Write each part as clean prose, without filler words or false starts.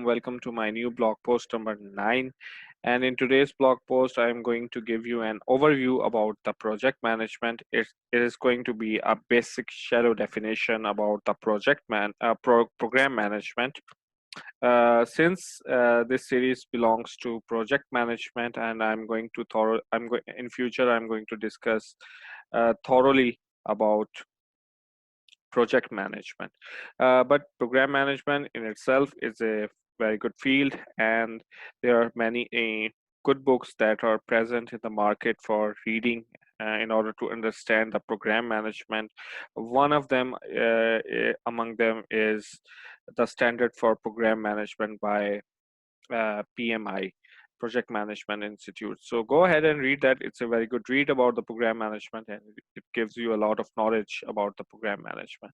Welcome to my new blog post number 9. And in today's blog post, I'm going to give you an overview about the project management. It is going to be a basic shadow definition about the program management. Since this series belongs to project management, and in future I'm going to discuss thoroughly about project management. But program management in itself is a very good field, and there are many good books that are present in the market for reading in order to understand the program management. One of them, among them, is the Standard for Program Management by PMI, Project Management Institute. So go ahead and read that. It's a very good read about the program management, and it gives you a lot of knowledge about the program management.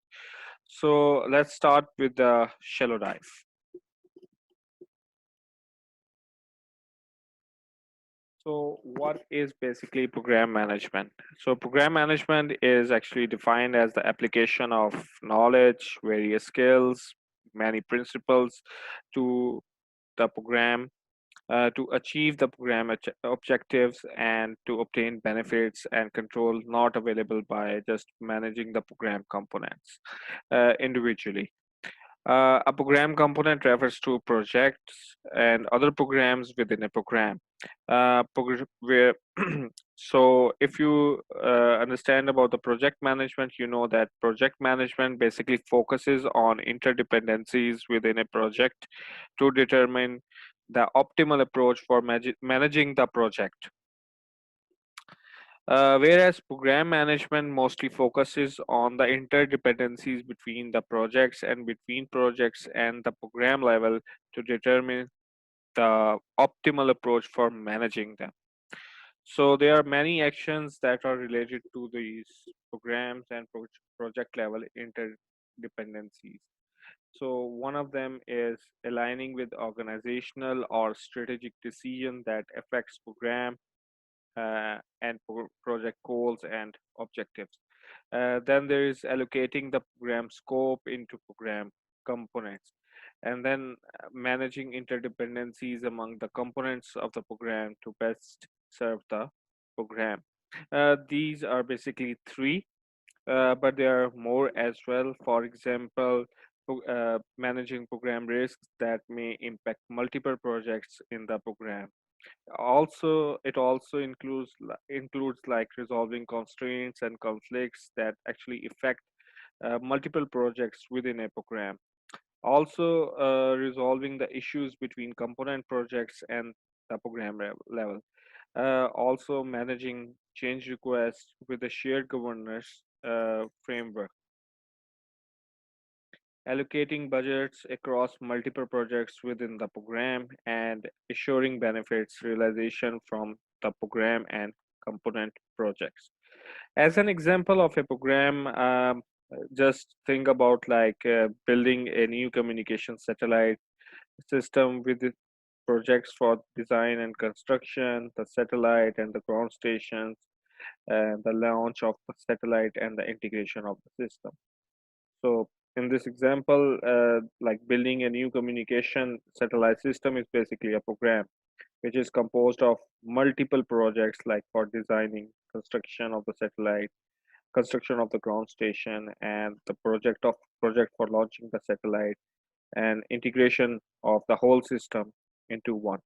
So let's start with the shallow dive. So what is basically program management? So program management is actually defined as the application of knowledge, various skills, many principles to the program to achieve the program objectives and to obtain benefits and control not available by just managing the program components individually. A program component refers to projects and other programs within a program. Where so if you understand about the project management, you know that project management basically focuses on interdependencies within a project to determine the optimal approach for managing the project. Whereas program management mostly focuses on the interdependencies between the projects and between projects and the program level to determine the optimal approach for managing them. So there are many actions that are related to these programs and project level interdependencies. So one of them is aligning with organizational or strategic decision that affects program and project goals and objectives. Then there is allocating the program scope into program components, and then managing interdependencies among the components of the program to best serve the program. These are basically three, but there are more as well. For example, managing program risks that may impact multiple projects in the program. Also, it also includes like resolving constraints and conflicts that actually affect multiple projects within a program. Also, resolving the issues between component projects and the program level. Also, managing change requests with a shared governance framework. Allocating budgets across multiple projects within the program and assuring benefits realization from the program and component projects. As an example of a program, just think about like building a new communication satellite system with the projects for design and construction, the satellite and the ground stations, and the launch of the satellite and the integration of the system. So in this example, like building a new communication satellite system is basically a program which is composed of multiple projects like for designing, construction of the satellite, construction of the ground station, and the project for launching the satellite and integration of the whole system into one.